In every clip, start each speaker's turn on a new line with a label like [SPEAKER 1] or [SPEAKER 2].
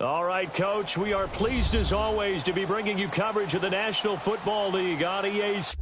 [SPEAKER 1] All right, Coach, we are pleased as always to be bringing you coverage of the National Football League on EA Sports.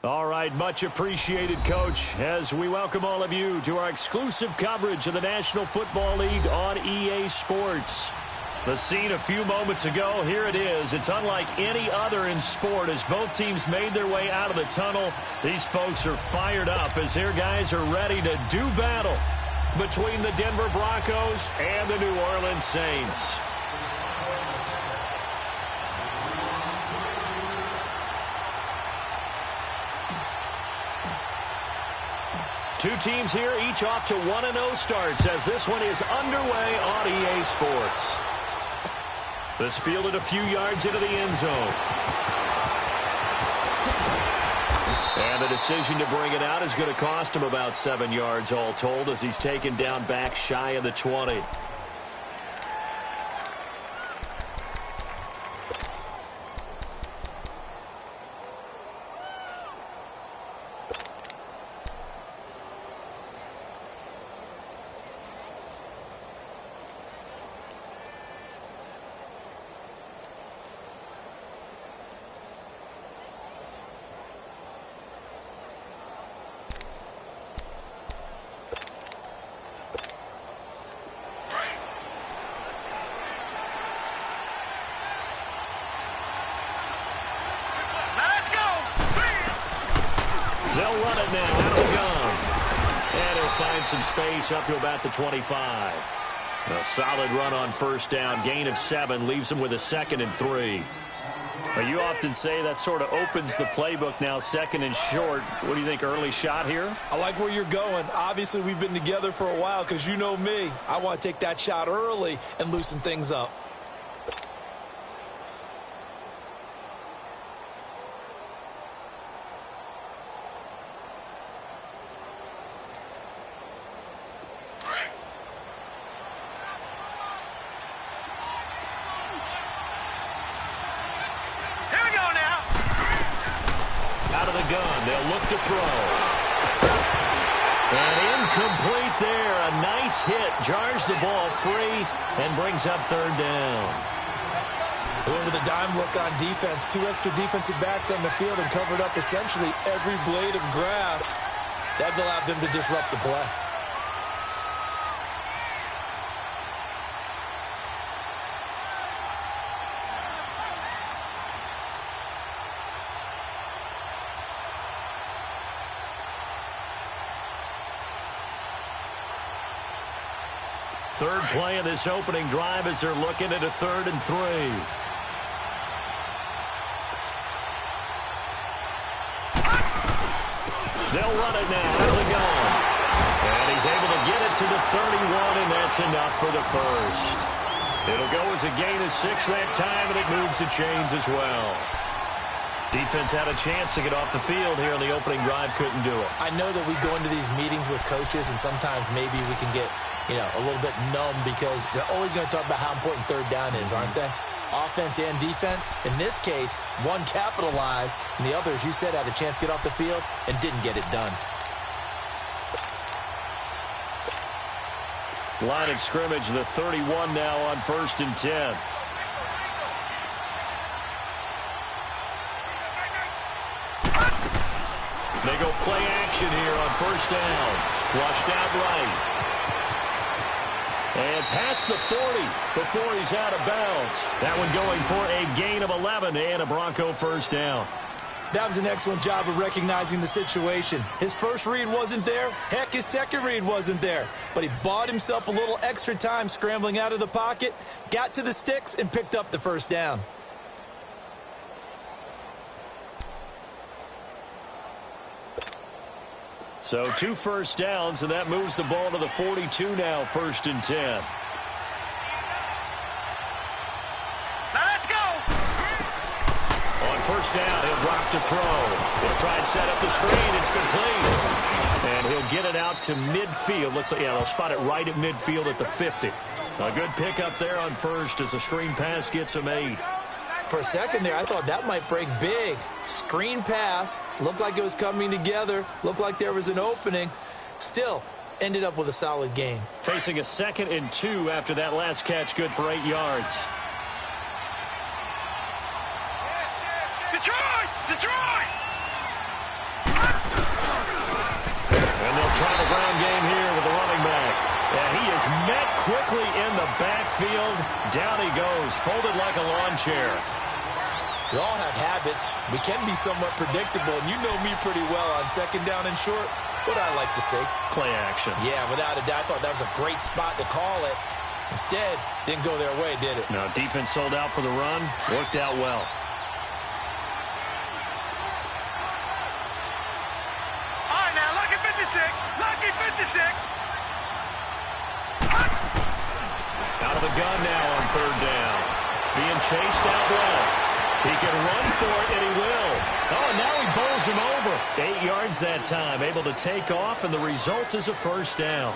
[SPEAKER 1] All right, much appreciated, Coach, as we welcome all of you to our exclusive coverage of the National Football League on EA Sports. The scene a few moments ago, here it is. It's unlike any other in sport as both teams made their way out of the tunnel. These folks are fired up as their guys are ready to do battle between the Denver Broncos and the New Orleans Saints. Two teams here, each off to 1-0 starts as this one is underway on EA Sports. This fielded a few yards into the end zone. And the decision to bring it out is going to cost him about 7 yards all told as he's taken down back shy of the 20. They'll run it now. Out of bounds. And he'll find some space up to about the 25. A solid run on first down. Gain of 7 leaves him with a 2nd and 3. Well, you often say that sort of opens the playbook now, second and short. What do you think, early shot here?
[SPEAKER 2] I like where you're going. Obviously, we've been together for a while because you know me. I want to take that shot early and loosen things up.
[SPEAKER 1] They'll look to throw. And incomplete there. A nice hit. Jars the ball free and brings up third down.
[SPEAKER 2] Went with a dime look on defense. 2 extra defensive backs on the field and covered up essentially every blade of grass. That allowed them to disrupt the play.
[SPEAKER 1] Third play of this opening drive as they're looking at a 3rd and 3. They'll run it now out of the gun. And he's able to get it to the 31, and that's enough for the first. It'll go as a gain of 6 that time, and it moves the chains as well. Defense had a chance to get off the field here in the opening drive, couldn't do it.
[SPEAKER 2] I know that we go into these meetings with coaches, and sometimes maybe we can get, a little bit numb because they're always going to talk about how important third down is, aren't they? Offense and defense. In this case, one capitalized, and the other, as you said, had a chance to get off the field and didn't get it done.
[SPEAKER 1] Line of scrimmage, the 31 now on 1st and 10. They go play action here on 1st down. Flushed out right. And past the 40 before he's out of bounds. That one going for a gain of 11 and a Bronco 1st down.
[SPEAKER 2] That was an excellent job of recognizing the situation. His first read wasn't there. Heck, his second read wasn't there. But he bought himself a little extra time scrambling out of the pocket, got to the sticks, and picked up the 1st down.
[SPEAKER 1] So 2 first downs, and that moves the ball to the 42 now, 1st and 10.
[SPEAKER 3] Now let's go!
[SPEAKER 1] On 1st down, he'll drop to throw. He'll try and set up the screen. It's complete. And he'll get it out to midfield. Looks like, they'll spot it right at midfield at the 50. A good pickup there on 1st as the screen pass gets him 8.
[SPEAKER 2] For a second there, I thought that might break big. Screen pass. Looked like it was coming together. Looked like there was an opening. Still, ended up with a solid gain.
[SPEAKER 1] Facing a 2nd and 2 after that last catch, good for 8 yards.
[SPEAKER 3] Detroit! Detroit!
[SPEAKER 1] And they'll try the ground game here with the running back. And he is met quickly in the backfield. Down he goes, folded like a lawn chair.
[SPEAKER 2] We all have habits. We can be somewhat predictable, and you know me pretty well on 2nd down and short. What I like to say.
[SPEAKER 1] Play action.
[SPEAKER 2] Yeah, without a doubt, I thought that was a great spot to call it. Instead, didn't go their way, did it?
[SPEAKER 1] No, defense sold out for the run. Worked out well.
[SPEAKER 3] All right, now, lucky 56. Lucky 56.
[SPEAKER 1] Out of the gun now on 3rd down. Being chased out left. He can run for it, and he will. Oh, now he bowls him over. 8 yards that time. Able to take off, and the result is a 1st down.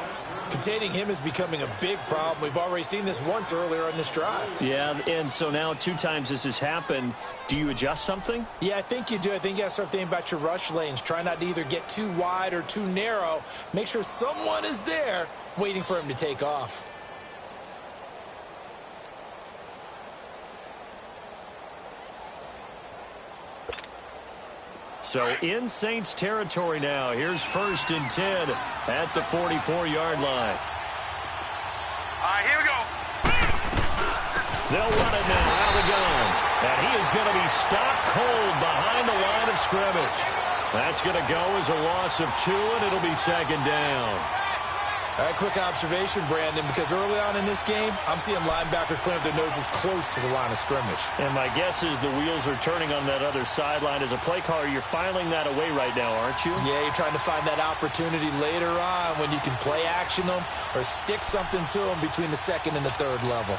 [SPEAKER 2] Containing him is becoming a big problem. We've already seen this once earlier in this drive.
[SPEAKER 1] Yeah, and so now 2 times this has happened. Do you adjust something?
[SPEAKER 2] Yeah, I think you do. I think you got to start thinking about your rush lanes. Try not to either get too wide or too narrow. Make sure someone is there waiting for him to take off.
[SPEAKER 1] So in Saints territory now. Here's 1st and 10 at the 44-yard line.
[SPEAKER 3] All right, here we go.
[SPEAKER 1] They'll run it now out of the gun. And he is going to be stopped cold behind the line of scrimmage. That's going to go as a loss of 2, and it'll be 2nd down.
[SPEAKER 2] All right, quick observation, Brandon, because early on in this game, I'm seeing linebackers playing with their noses close to the line of scrimmage.
[SPEAKER 1] And my guess is the wheels are turning on that other sideline. As a play caller, you're filing that away right now, aren't you?
[SPEAKER 2] Yeah, you're trying to find that opportunity later on when you can play action them or stick something to them between the second and the third level.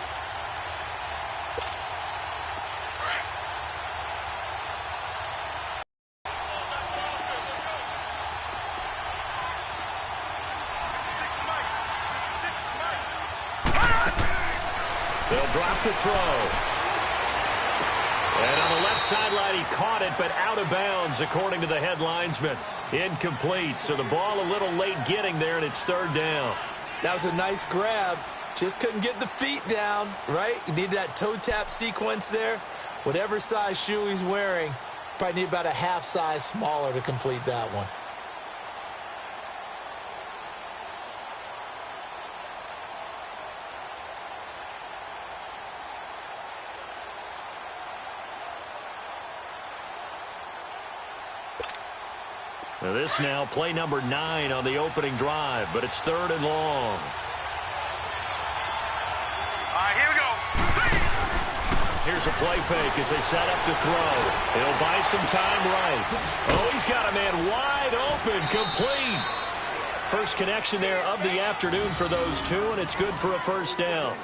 [SPEAKER 1] They'll drop to throw. And on the left sideline, he caught it, but out of bounds, according to the head linesman. Incomplete. So the ball a little late getting there, and it's third down.
[SPEAKER 2] That was a nice grab. Just couldn't get the feet down, right? You need that toe tap sequence there. Whatever size shoe he's wearing, probably need about a half size smaller to complete that one.
[SPEAKER 1] This now play number 9 on the opening drive, but it's third and long.
[SPEAKER 3] All right, here we go.
[SPEAKER 1] Here's a play fake as they set up to throw. He'll buy some time right. Oh, he's got a man wide open, complete. First connection there of the afternoon for those two, and it's good for a first down.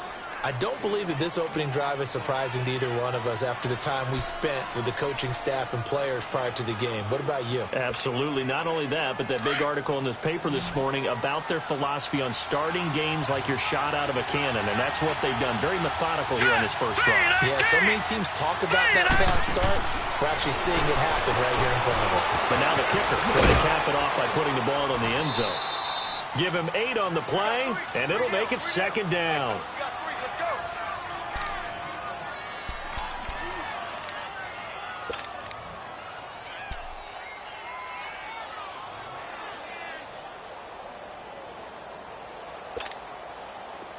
[SPEAKER 2] I don't believe that this opening drive is surprising to either one of us after the time we spent with the coaching staff and players prior to the game. What about you?
[SPEAKER 1] Absolutely. Not only that, but that big article in the paper this morning about their philosophy on starting games like you're shot out of a cannon, and that's what they've done. Very methodical here on this first drive.
[SPEAKER 2] Yeah, so many teams talk about that fast start. We're actually seeing it happen right here in front of us.
[SPEAKER 1] But now the kicker going to cap it off by putting the ball in the end zone. Give him 8 on the play, and it'll make it second down.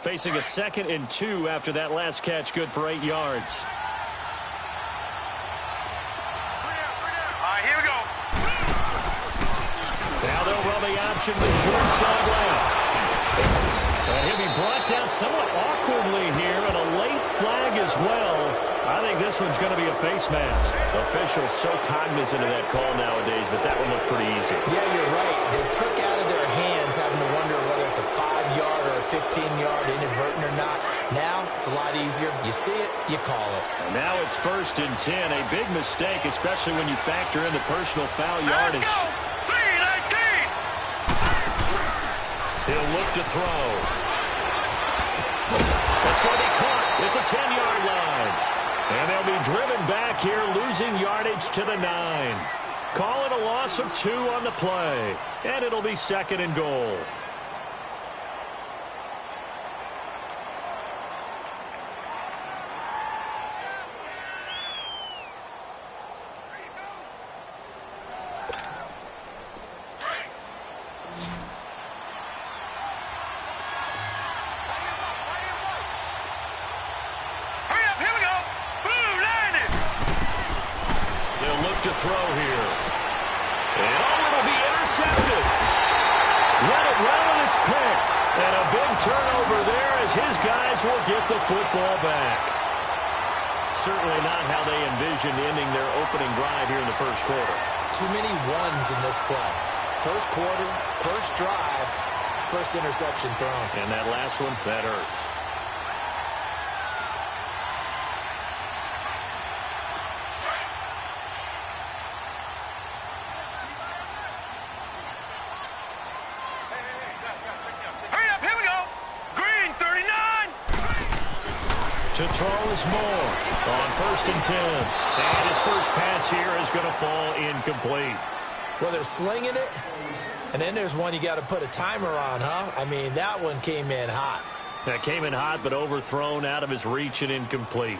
[SPEAKER 1] Facing a 2nd and 2 after that last catch, good for 8 yards.
[SPEAKER 3] All right, here we go.
[SPEAKER 1] Now they'll run the option with short side left. And he'll be brought down somewhat awkwardly here, and a late flag as well. I think this one's going to be a face mask. Officials so cognizant of that call nowadays, but that one looked pretty easy.
[SPEAKER 2] Yeah, you're right. They took out of their hands having to wonder whether it's a 5-yard or a 15-yard inadvertent or not. Now it's a lot easier. You see it, you call it.
[SPEAKER 1] And now it's 1st and 10. A big mistake, especially when you factor in the personal foul yardage.
[SPEAKER 3] Let's go. 3-19.
[SPEAKER 1] He'll look to throw. That's going to be caught at the 10-yard line. And they'll be driven back here, losing yardage to the 9. Call it a loss of 2 on the play. And it'll be 2nd and goal. To throw here. And it'll be intercepted. Let it run and it's picked. And a big turnover there as his guys will get the football back. Certainly not how they envisioned ending their opening drive here in the first quarter.
[SPEAKER 2] Too many ones in this play. First quarter, first drive, first interception thrown.
[SPEAKER 1] And that last one, that hurts. To throw is Moore on 1st and 10. And his first pass here is going to fall incomplete.
[SPEAKER 2] Well, they're slinging it, and then there's one you got to put a timer on, huh? I mean, that one came in hot.
[SPEAKER 1] That came in hot, but overthrown, out of his reach, and incomplete.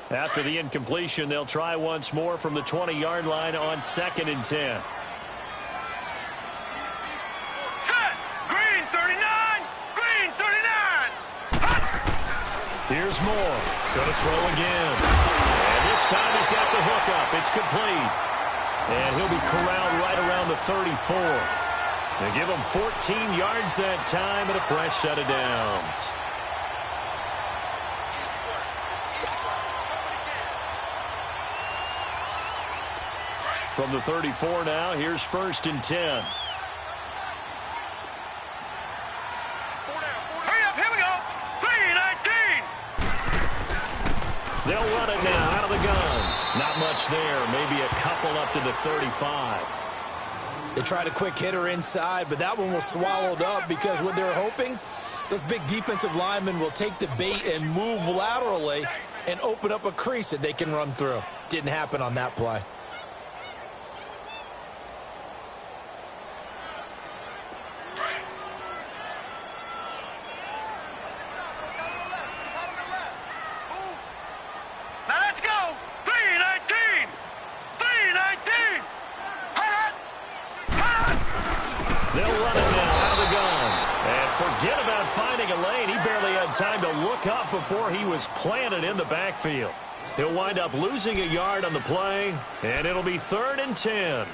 [SPEAKER 1] After the incompletion, they'll try once more from the 20-yard line on 2nd and 10. Here's Moore. Going to throw again. And this time he's got the hook up. It's complete. And he'll be corralled right around the 34. They give him 14 yards that time and a fresh set of downs. From the 34 now, here's 1st and 10.
[SPEAKER 3] Hurry up, here we go. 3-19.
[SPEAKER 1] They'll run it now out of the gun. Not much there. Maybe a couple up to the 35.
[SPEAKER 2] They tried a quick hitter inside, but that one was swallowed up because what they're hoping, those big defensive linemen will take the bait and move laterally and open up a crease that they can run through. Didn't happen on that play.
[SPEAKER 3] Now let's go. 3-19. 3-19.
[SPEAKER 1] They'll run it now out of the gun. And forget about finding a lane. He barely had time to look up before he was planted in the backfield. He'll wind up losing a yard on the play, and it'll be 3rd and 10.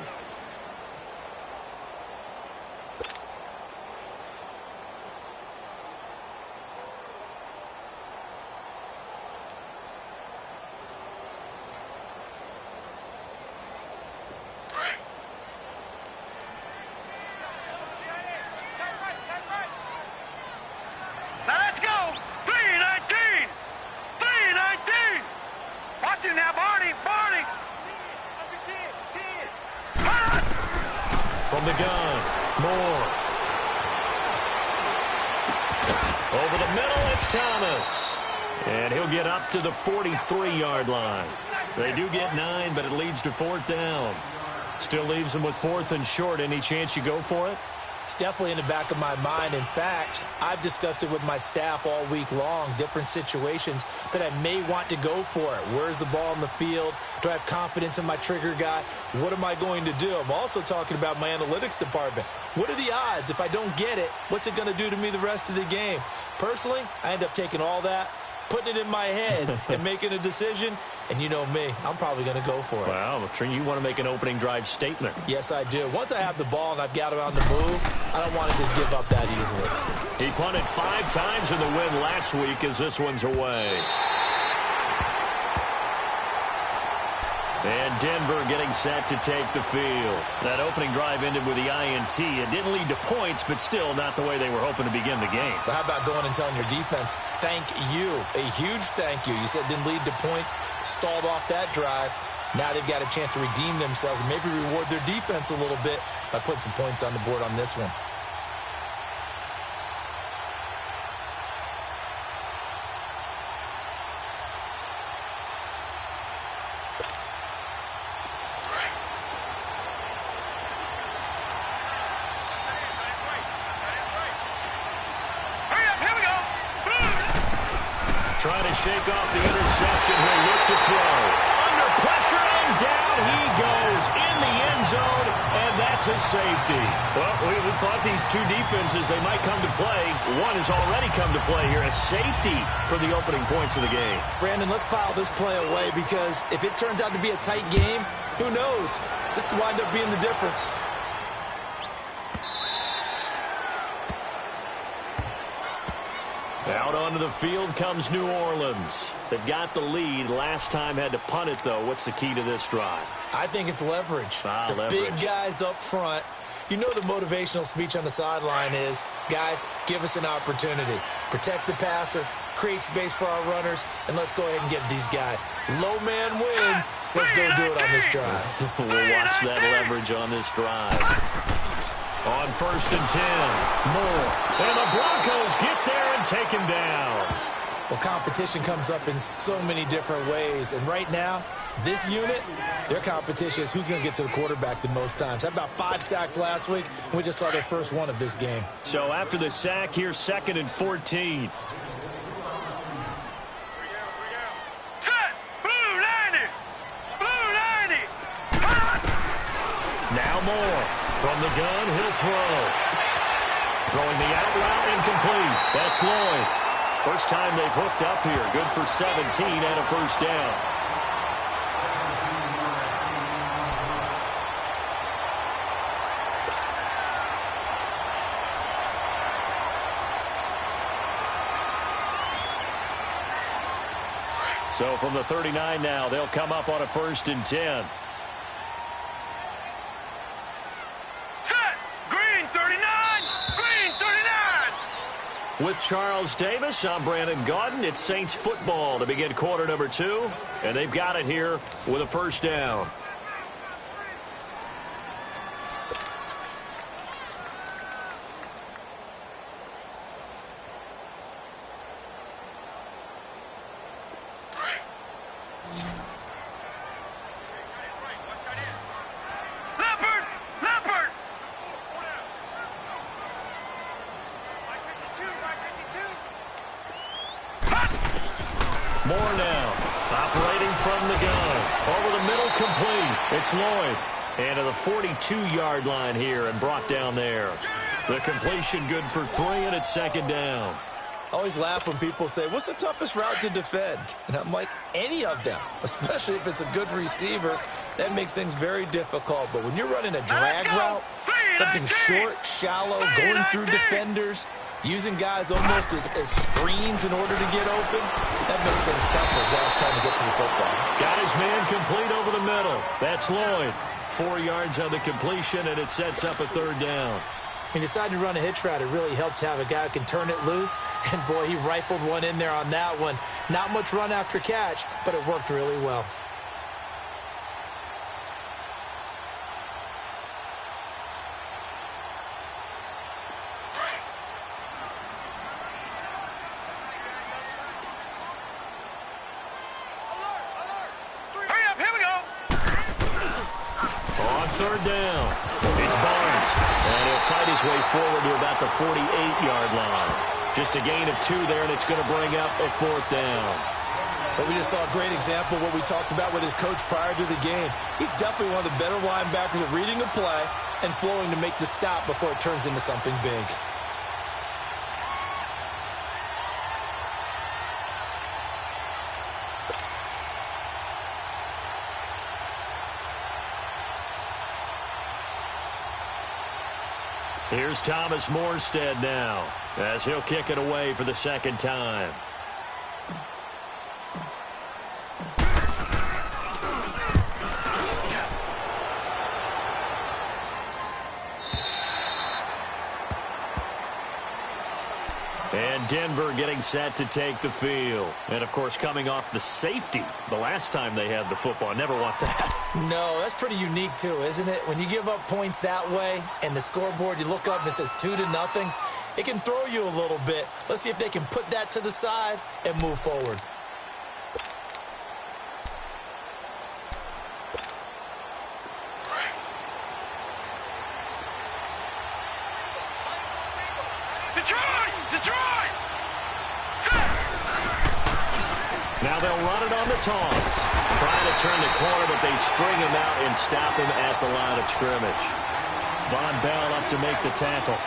[SPEAKER 3] Now let's go. 3-19. 3-19. Watch it now, Barney. Barney.
[SPEAKER 1] From the gun, Moore. Over the middle, it's Thomas. And he'll get up to the 43-yard line. They do get 9, but it leads to 4th down. Still leaves them with 4th and short. Any chance you go for it?
[SPEAKER 2] It's definitely in the back of my mind. In fact, I've discussed it with my staff all week long, different situations that I may want to go for it. Where's the ball in the field? Do I have confidence in my trigger guy? What am I going to do? I'm also talking about my analytics department. What are the odds? If I don't get it, what's it going to do to me the rest of the game? Personally, I end up taking all that, putting it in my head, and making a decision. And you know me, I'm probably going to go for it.
[SPEAKER 1] Wow, you want to make an opening drive statement.
[SPEAKER 2] Yes, I do. Once I have the ball and I've got it on the move, I don't want to just give up that easily.
[SPEAKER 1] He punted 5 times in the win last week as this one's away. And Denver getting set to take the field. That opening drive ended with the INT. It didn't lead to points, but still not the way they were hoping to begin the game.
[SPEAKER 2] But how about going and telling your defense, thank you, a huge thank you. You said it didn't lead to points, stalled off that drive. Now they've got a chance to redeem themselves and maybe reward their defense a little bit by putting some points on the board on this one.
[SPEAKER 1] Trying to shake off the interception. He'll look to throw. Under pressure, and down he goes in the end zone, and that's a safety. Well, we thought these two defenses, they might come to play. One has already come to play here, a safety for the opening points of the game.
[SPEAKER 2] Brandon, let's file this play away because if it turns out to be a tight game, who knows? This could wind up being the difference.
[SPEAKER 1] Out onto the field comes New Orleans. They've got the lead. Last time had to punt it, though. What's the key to this drive?
[SPEAKER 2] I think it's leverage.
[SPEAKER 1] Leverage.
[SPEAKER 2] Big guys up front. You know the motivational speech on the sideline is, guys, give us an opportunity. Protect the passer, create space for our runners, and let's go ahead and get these guys. Low man wins. Let's go do it on this drive.
[SPEAKER 1] We'll watch that leverage on this drive. On 1st and 10, Moore. And the Broncos get there and take him down.
[SPEAKER 2] Well, competition comes up in so many different ways. And right now, this unit, their competition is who's going to get to the quarterback the most times. Had about 5 sacks last week, and we just saw their first one of this game.
[SPEAKER 1] So after the sack, here's 2nd and 14.
[SPEAKER 3] Set. Blue 90. Blue 90.
[SPEAKER 1] Now Moore. From the gun, he'll throw. Throwing the out route incomplete. That's Lloyd. First time they've hooked up here. Good for 17 and a first down. So from the 39 now, they'll come up on a 1st and 10.
[SPEAKER 3] Set! Green 39! Green 39!
[SPEAKER 1] With Charles Davis, I'm Brandon Gaudin. It's Saints football to begin quarter number 2. And they've got it here with a 1st down. More now, operating from the gun. Over the middle, complete. It's Lloyd. And to the 42-yard line here and brought down there. The completion good for 3, and it's 2nd down.
[SPEAKER 2] I always laugh when people say, what's the toughest route to defend? And I'm like, any of them, especially if it's a good receiver. That makes things very difficult. But when you're running a drag route, something short, shallow, going through defenders, using guys almost as screens in order to get open, that makes things tough for guys trying to get to the football.
[SPEAKER 1] Got his man complete over the middle. That's Lloyd. 4 yards on the completion, and it sets up a 3rd down.
[SPEAKER 2] He decided to run a hitch route. It really helps to have a guy who can turn it loose. And, boy, he rifled one in there on that one. Not much run after catch, but it worked really well.
[SPEAKER 1] Down. It's Barnes. And he'll fight his way forward to about the 48-yard line. Just a gain of 2 there, and it's going to bring up a 4th down.
[SPEAKER 2] But we just saw a great example of what we talked about with his coach prior to the game. He's definitely one of the better linebackers at reading a play and flowing to make the stop before it turns into something big.
[SPEAKER 1] Here's Thomas Morstead now, as he'll kick it away for the 2nd time. And Denver getting set to take the field. And, of course, coming off the safety the last time they had the football. Never want that.
[SPEAKER 2] No, that's pretty unique, too, isn't it? When you give up points that way and the scoreboard, you look up and it says 2-0, it can throw you a little bit. Let's see if they can put that to the side and move forward.
[SPEAKER 3] Detroit!
[SPEAKER 1] Now they'll run it on the toss. Trying to turn the corner, but they string him out and stop him at the line of scrimmage. Von Bell up to make the tackle.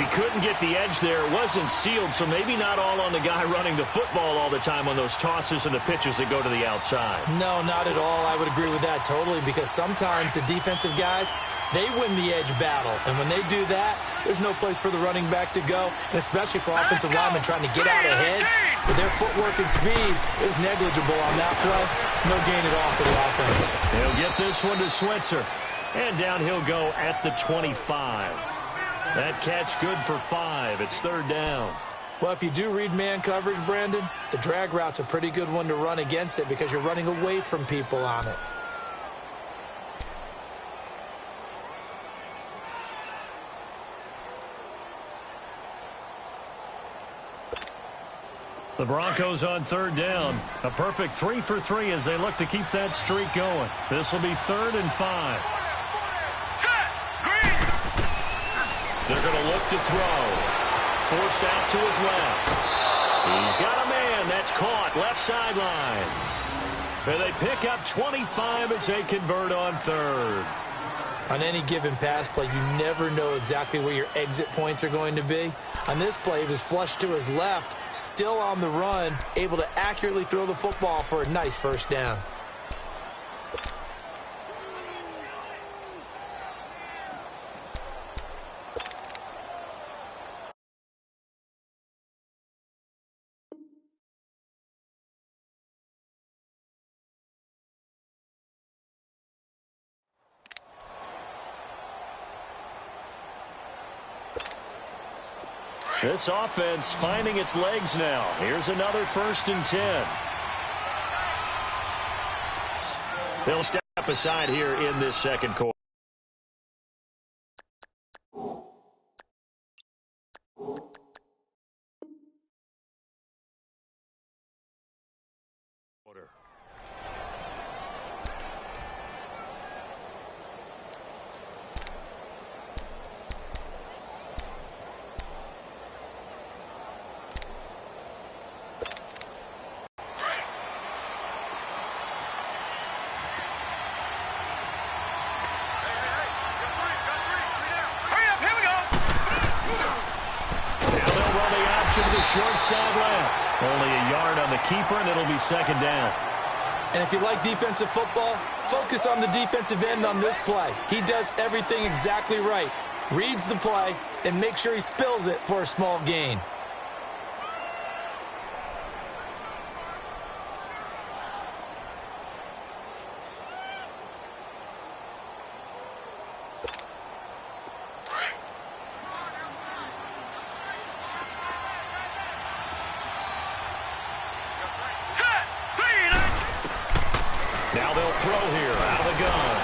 [SPEAKER 1] He couldn't get the edge there. It wasn't sealed, so maybe not all on the guy running the football all the time on those tosses and the pitches that go to the outside.
[SPEAKER 2] No, not at all. I would agree with that totally, because sometimes the defensive guys, they win the edge battle. And when they do that, there's no place for the running back to go, and especially for offensive linemen trying to get out ahead. With their footwork and speed, it was negligible on that play. No gain at all for the offense.
[SPEAKER 1] He'll get this one to Switzer. And down he'll go at the 25. That catch good for 5. It's 3rd down.
[SPEAKER 2] Well, if you do read man coverage, Brandon, the drag route's a pretty good one to run against it because you're running away from people on it.
[SPEAKER 1] The Broncos on 3rd down. A perfect 3 for 3 as they look to keep that streak going. This will be 3rd and 5. They're going to look to throw. Forced out to his left. He's got a man. That's caught. Left sideline. And they pick up 25 as they convert on 3rd.
[SPEAKER 2] On any given pass play, you never know exactly where your exit points are going to be. On this play, he was flushed to his left, still on the run, able to accurately throw the football for a nice 1st down.
[SPEAKER 1] This offense finding its legs now. Here's another 1st and 10. They'll step aside here in this second quarter. To the short side left. Only a yard on the keeper, and it'll be 2nd down.
[SPEAKER 2] And if you like defensive football, focus on the defensive end on this play. He does everything exactly right. Reads the play and makes sure he spills it for a small gain.
[SPEAKER 1] Now they'll throw here out of the gun.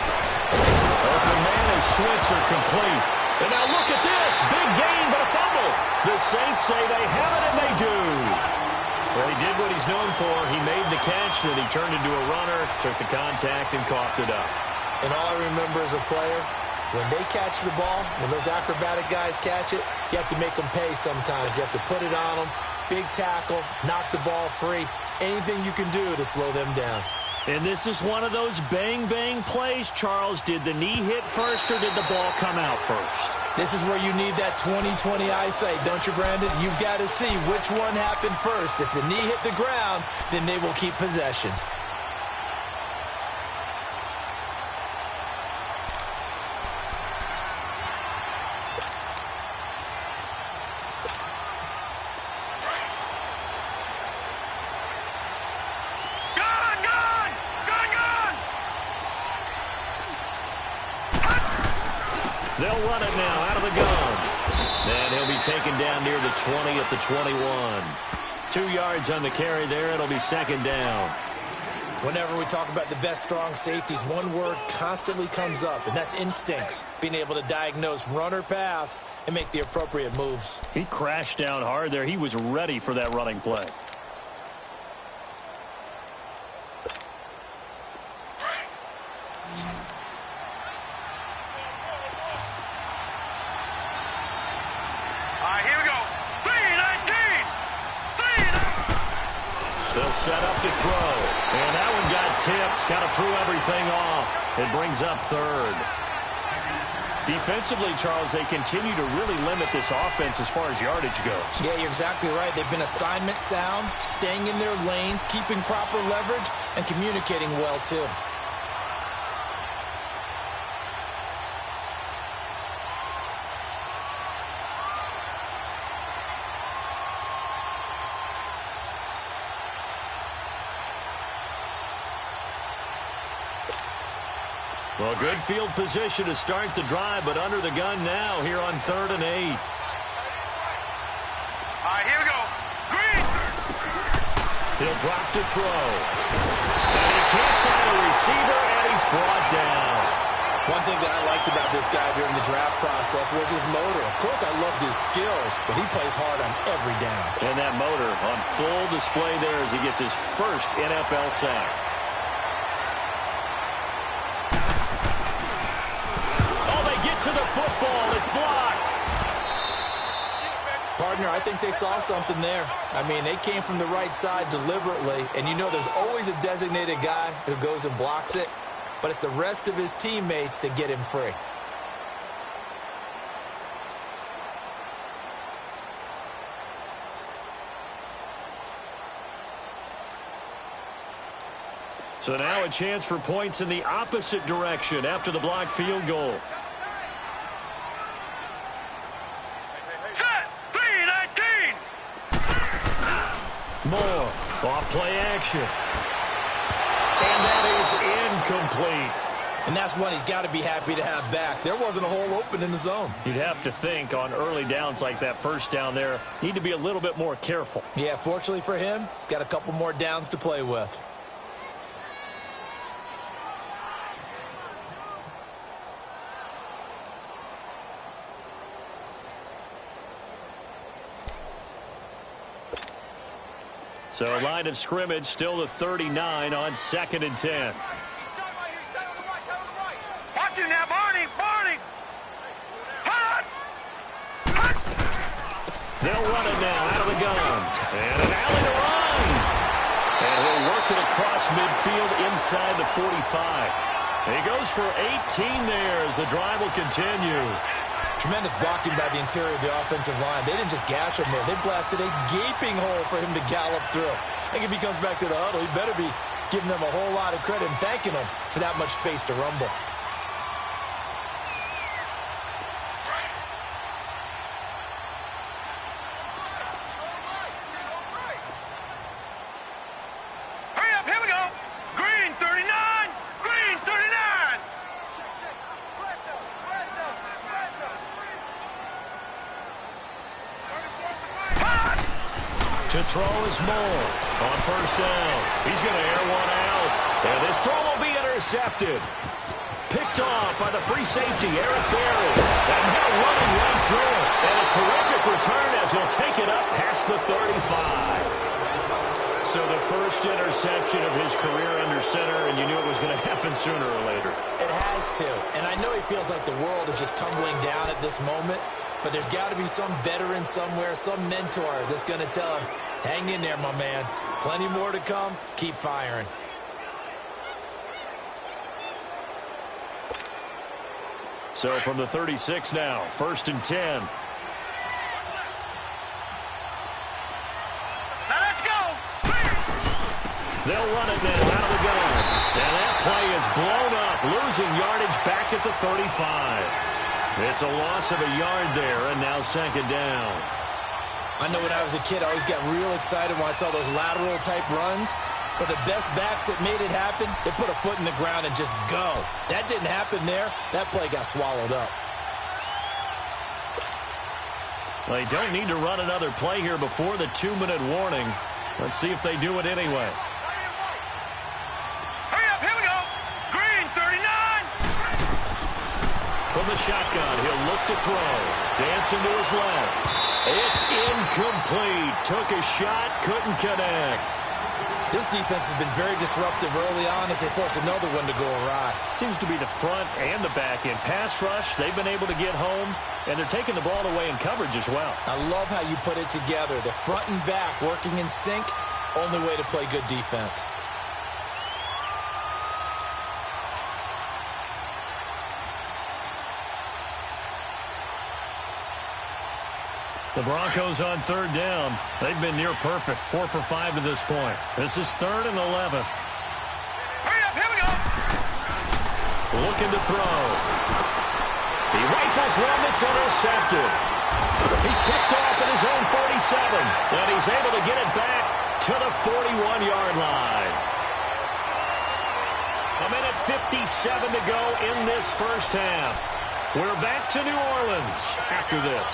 [SPEAKER 1] Open man is Switzer complete. And now look at this. Big gain, but a fumble. The Saints say they have it, and they do. Well, he did what he's known for. He made the catch, and he turned into a runner, took the contact, and coughed it up.
[SPEAKER 2] And all I remember as a player, when they catch the ball, when those acrobatic guys catch it, you have to make them pay sometimes. You have to put it on them. Big tackle, knock the ball free. Anything you can do to slow them down.
[SPEAKER 1] And this is one of those bang-bang plays, Charles. Did the knee hit first or did the ball come out first?
[SPEAKER 2] This is where you need that 20/20 eyesight, don't you, Brandon? You've got to see which one happened first. If the knee hit the ground, then they will keep possession.
[SPEAKER 1] They'll run it now out of the gun. And he'll be taken down near the 20 at the 21. 2 yards on the carry there. It'll be 2nd down.
[SPEAKER 2] Whenever we talk about the best strong safeties, one word constantly comes up, and that's instincts. Being able to diagnose run or pass and make the appropriate moves.
[SPEAKER 1] He crashed down hard there. He was ready for that running play. Set up to throw. And that one got tipped. Kind of threw everything off. It brings up 3rd. Defensively, Charles, they continue to really limit this offense as far as yardage goes.
[SPEAKER 2] Yeah, you're exactly right. They've been assignment sound, staying in their lanes, keeping proper leverage, and communicating well, too.
[SPEAKER 1] Well, good field position to start the drive, but under the gun now here on 3rd and 8.
[SPEAKER 3] All right, here we go. Green.
[SPEAKER 1] He'll drop to throw. And he can't find a receiver, and he's brought down.
[SPEAKER 2] One thing that I liked about this guy during the draft process was his motor. Of course, I loved his skills, but he plays hard on every down.
[SPEAKER 1] And that motor on full display there as he gets his first NFL sack. To the football, it's blocked.
[SPEAKER 2] Partner, I think they saw something there. I mean, they came from the right side deliberately, and you know there's always a designated guy who goes and blocks it, but it's the rest of his teammates that get him free.
[SPEAKER 1] So now a chance for points in the opposite direction after the blocked field goal. More off play action. And that is incomplete.
[SPEAKER 2] And that's one he's got to be happy to have back. There wasn't a hole open in the zone.
[SPEAKER 1] You'd have to think on early downs like that first down there, need to be a little bit more careful.
[SPEAKER 2] Yeah, fortunately for him, got a couple more downs to play with.
[SPEAKER 1] So line of scrimmage still the 39 on 2nd and 10.
[SPEAKER 3] Watch it now, Barney! Barney! Hut!
[SPEAKER 1] They'll run it now out of the gun. And an alley to run. And he'll work it across midfield inside the 45. He goes for 18 there as the drive will continue.
[SPEAKER 2] Tremendous blocking by the interior of the offensive line. They didn't just gash him there. They blasted a gaping hole for him to gallop through. I think if he comes back to the huddle, he better be giving them a whole lot of credit and thanking them for that much space to rumble.
[SPEAKER 3] Hurry up, here we go! Green 39! Green 39!
[SPEAKER 1] To throw is Moore on first down. He's going to air one out. And this throw will be intercepted. Picked off by the free safety, Eric Berry. And now running right through it. And a terrific return as he'll take it up past the 35. So the first interception of his career under center, and you knew it was going to happen sooner or later.
[SPEAKER 2] It has to. And I know he feels like the world is just tumbling down at this moment. But there's got to be some veteran somewhere, some mentor that's going to tell him, hang in there, my man. Plenty more to come. Keep firing.
[SPEAKER 1] So from the 36 now, 1st and 10.
[SPEAKER 3] Now let's go!
[SPEAKER 1] They'll run it now out of the gun. And that play is blown up, losing yardage back at the 35. It's a loss of a yard there, and now 2nd down.
[SPEAKER 2] I know when I was a kid, I always got real excited when I saw those lateral-type runs. But the best backs that made it happen, they put a foot in the ground and just go. That didn't happen there. That play got swallowed up.
[SPEAKER 1] They don't need to run another play here before the 2-minute warning. Let's see if they do it anyway.
[SPEAKER 3] Hurry up, here we go! Green 39!
[SPEAKER 1] From the shotgun, he'll look to throw. Dancing to his left. It's incomplete. Took a shot, couldn't connect.
[SPEAKER 2] This defense has been very disruptive early on as they force another one to go awry.
[SPEAKER 1] Seems to be the front and the back end. Pass rush, they've been able to get home, and they're taking the ball away in coverage as well.
[SPEAKER 2] I love how you put it together. The front and back working in sync, only way to play good defense.
[SPEAKER 1] The Broncos on 3rd down. They've been near perfect, 4 for 5 to this point. This is 3rd and 11.
[SPEAKER 3] Hurry up, here we go!
[SPEAKER 1] Looking to throw. He rifles one that's intercepted. He's picked off at his own 47, and he's able to get it back to the 41-yard line. A minute 57 to go in this first half. We're back to New Orleans after this.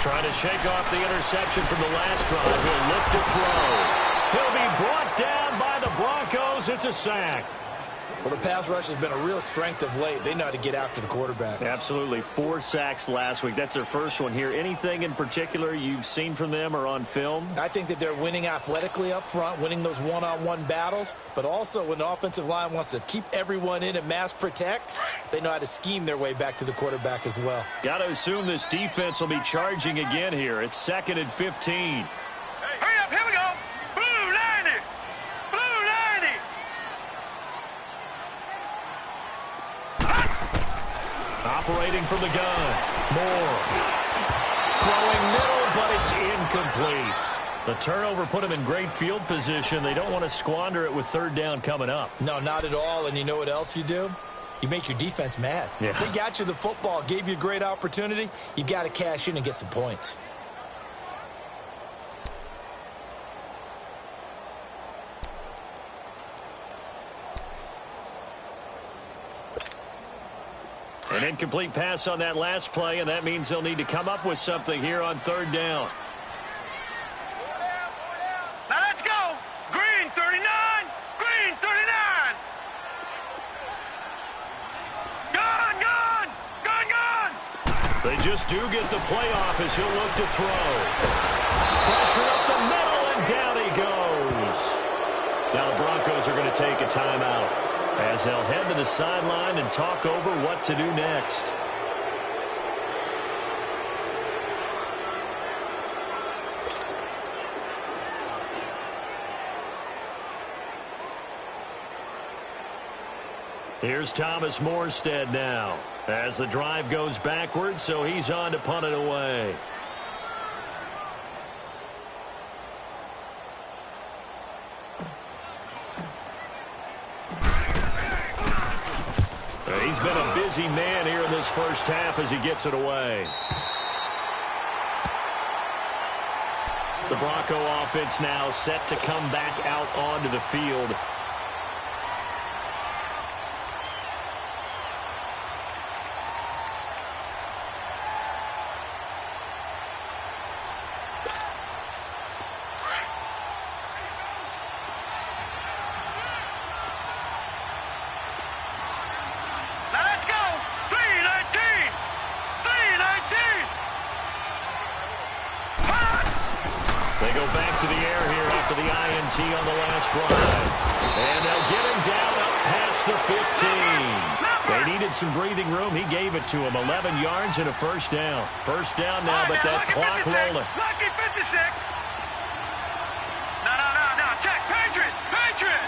[SPEAKER 1] Trying to shake off the interception from the last drive. He'll look to throw. He'll be brought down by the Broncos. It's a sack.
[SPEAKER 2] Well, the pass rush has been a real strength of late. They know how to get after the quarterback.
[SPEAKER 1] Absolutely. 4 sacks last week. That's their first one here. Anything in particular you've seen from them or on film?
[SPEAKER 2] I think that they're winning athletically up front, winning those one-on-one battles, but also when the offensive line wants to keep everyone in and mass protect, they know how to scheme their way back to the quarterback as well.
[SPEAKER 1] Got to assume this defense will be charging again here. It's 2nd and 15.
[SPEAKER 3] Hurry up, here we go. Blue 90. Blue 90.
[SPEAKER 1] Operating from the gun. Moore. Throwing middle, but it's incomplete. The turnover put them in great field position. They don't want to squander it with 3rd down coming up.
[SPEAKER 2] No, not at all. And you know what else you do? You make your defense mad.
[SPEAKER 1] Yeah.
[SPEAKER 2] They got you the football, gave you a great opportunity. You got to cash in and get some points.
[SPEAKER 1] An incomplete pass on that last play, and that means they'll need to come up with something here on 3rd down.
[SPEAKER 3] Now let's go. Green 39. Green 39. Gone, gone. Gone, gone.
[SPEAKER 1] They just do get the playoff as he'll look to throw. Pressure up the middle, and down he goes. Now the Broncos are going to take a timeout as they'll head to the sideline and talk over what to do next. Here's Thomas Morstead now as the drive goes backwards, so he's on to punt it away. He's been a busy man here in this first half as he gets it away. The Bronco offense now set to come back out onto the field. Back to the air here after the INT on the last drive. And they'll get him down up past the 15. They needed some breathing room. He gave it to him. 11 yards and a first down. First down now, but that clock rolling.
[SPEAKER 3] Lucky 56. No. Check. Patriot. Patriot.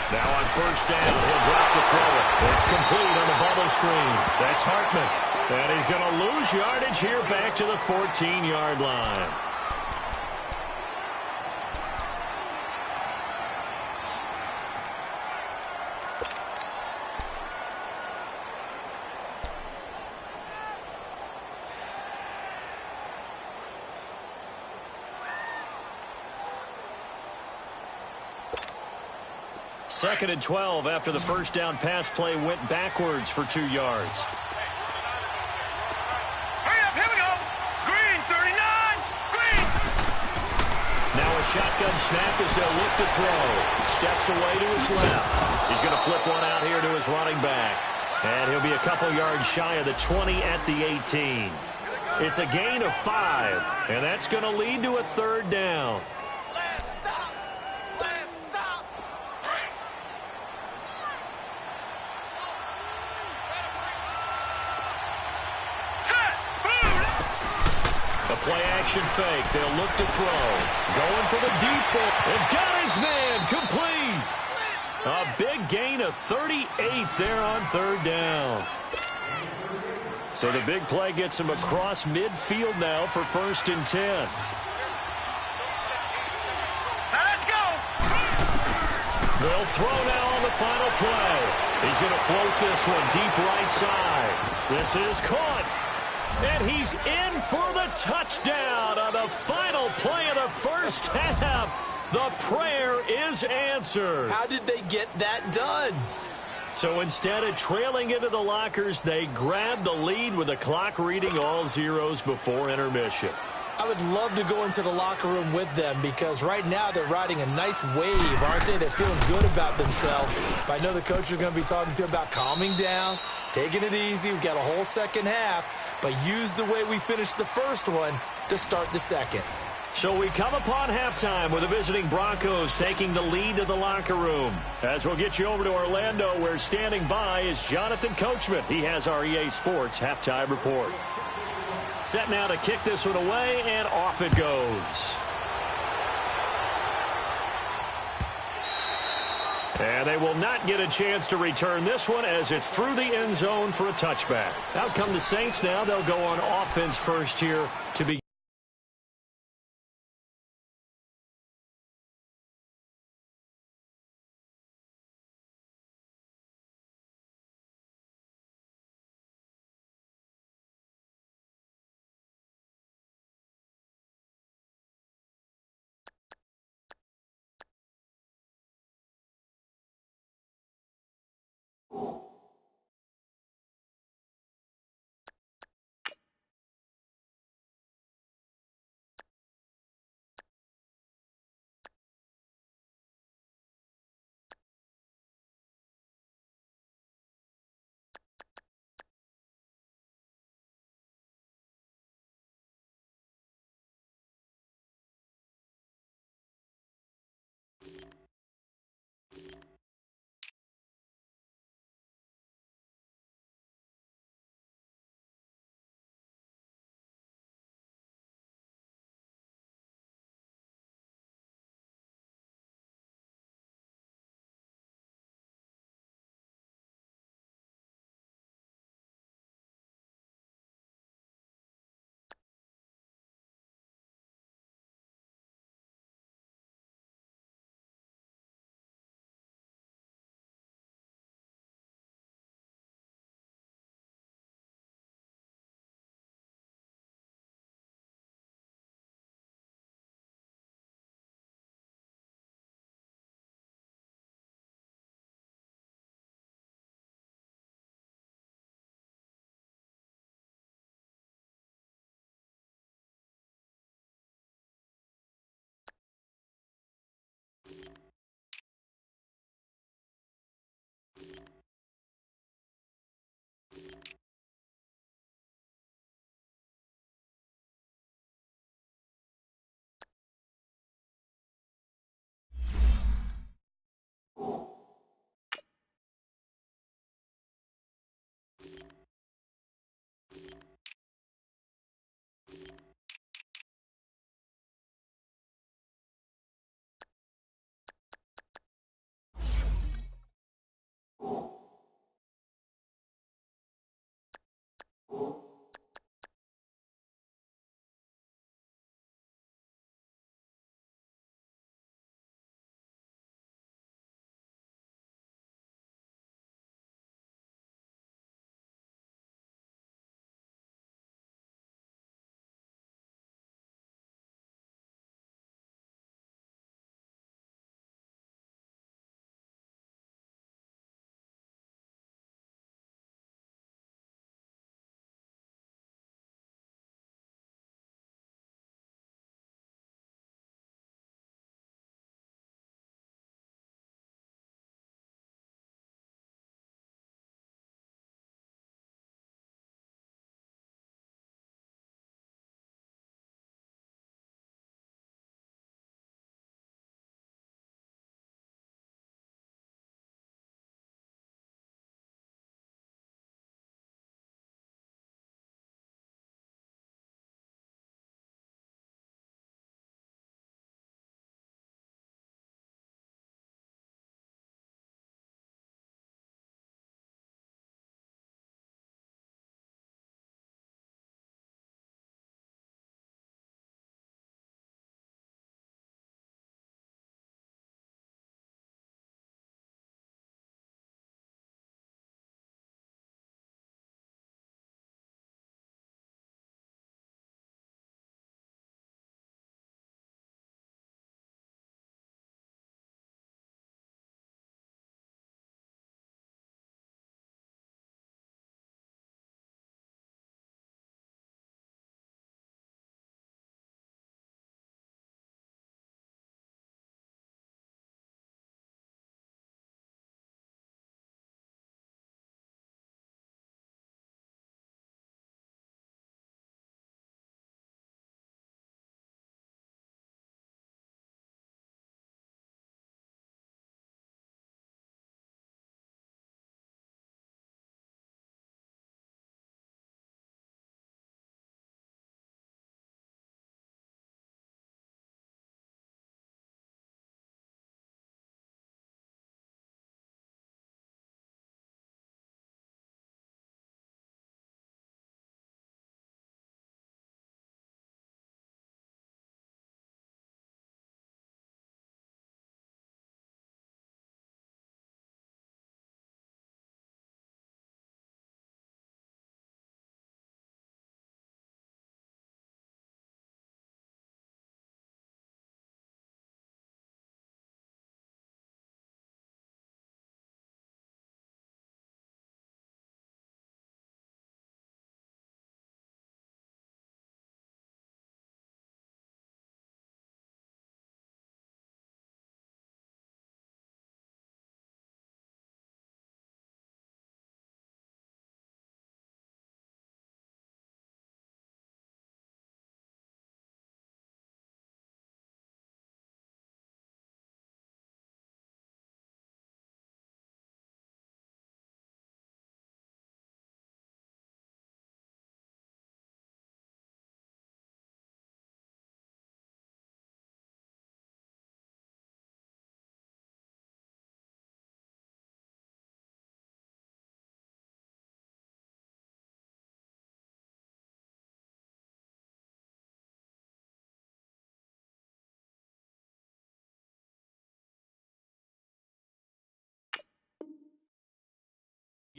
[SPEAKER 1] Now on first down, he'll drop the throw. It's complete on the bubble screen. That's Hartman. And he's going to lose yardage here back to the 14-yard line. Second and 12 after the first down pass play went backwards for 2 yards. Shotgun snap as they'll look to throw. Steps away to his left. He's going to flip one out here to his running back. And he'll be a couple yards shy of the 20 at the 18. It's a gain of 5. And that's going to lead to a 3rd down. Play-action fake. They'll look to throw. Going for the deep ball. And got his man complete. A big gain of 38 there on 3rd down. So the big play gets him across midfield now for 1st and 10.
[SPEAKER 3] Now let's go.
[SPEAKER 1] They'll throw now on the final play. He's going to float this one deep right side. This is caught. And he's in for the touchdown on the final play of the first half. The prayer is answered.
[SPEAKER 2] How did they get that done?
[SPEAKER 1] So instead of trailing into the lockers, they grab the lead with the clock reading all zeros before intermission.
[SPEAKER 2] I would love to go into the locker room with them because right now they're riding a nice wave, aren't they? They're feeling good about themselves. But I know the coach is going to be talking to them about calming down, taking it easy. We've got a whole second half, but use the way we finished the first one to start the second.
[SPEAKER 1] So we come upon halftime with the visiting Broncos taking the lead to the locker room. As we'll get you over to Orlando, where standing by is Jonathan Coachman. He has our EA Sports halftime report. Set now to kick this one away, and off it goes. And they will not get a chance to return this one as it's through the end zone for a touchback. Out come the Saints now. They'll go on offense first here to begin.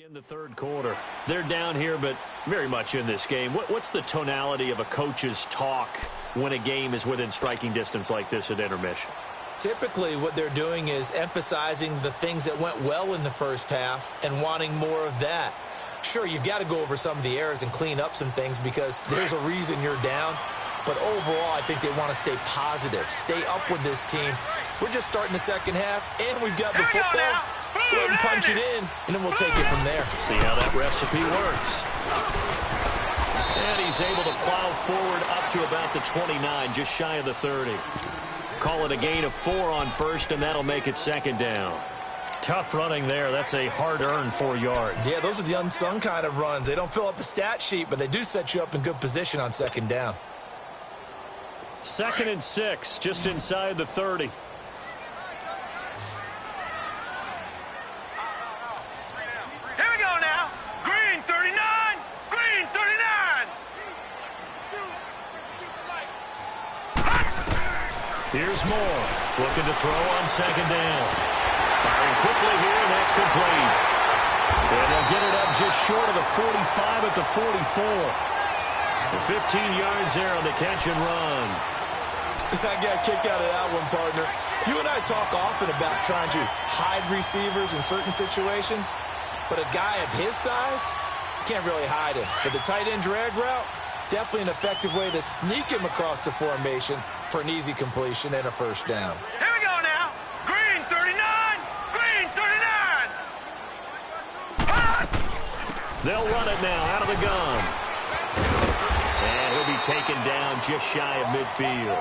[SPEAKER 1] In the third quarter, they're down here, but very much in this game. What's the tonality of a coach's talk when a game is within striking distance like this at intermission?
[SPEAKER 2] Typically, what they're doing is emphasizing the things that went well in the first half and wanting more of that. Sure, you've got to go over some of the errors and clean up some things because there's a reason you're down. But overall, I think they want to stay positive, stay up with this team. We're just starting the second half, and we've got the football. Let's go ahead and punch it in, and then we'll take it from there.
[SPEAKER 1] See how that recipe works. And he's able to plow forward up to about the 29, just shy of the 30. Call it a gain of 4 on first, and that'll make it second down. Tough running there. That's a hard-earned 4 yards.
[SPEAKER 2] Yeah, those are the unsung kind of runs. They don't fill up the stat sheet, but they do set you up in good position on second down.
[SPEAKER 1] 2nd and 6, just inside the 30. Here's Moore, looking to throw on second down. Firing quickly here, and that's complete. And they'll get it up just short of the 45 at the 44. The 15 yards there on the catch and run.
[SPEAKER 2] I got a kick out of that one, partner. You and I talk often about trying to hide receivers in certain situations, but a guy of his size, you can't really hide him. But the tight end drag route, definitely an effective way to sneak him across the formation for an easy completion and a first down.
[SPEAKER 3] Here we go now. Green 39. Green 39.
[SPEAKER 1] They'll run it now out of the gun. And he'll be taken down just shy of midfield.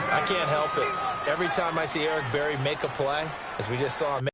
[SPEAKER 2] I can't help it. Every time I see Eric Berry make a play, as we just saw him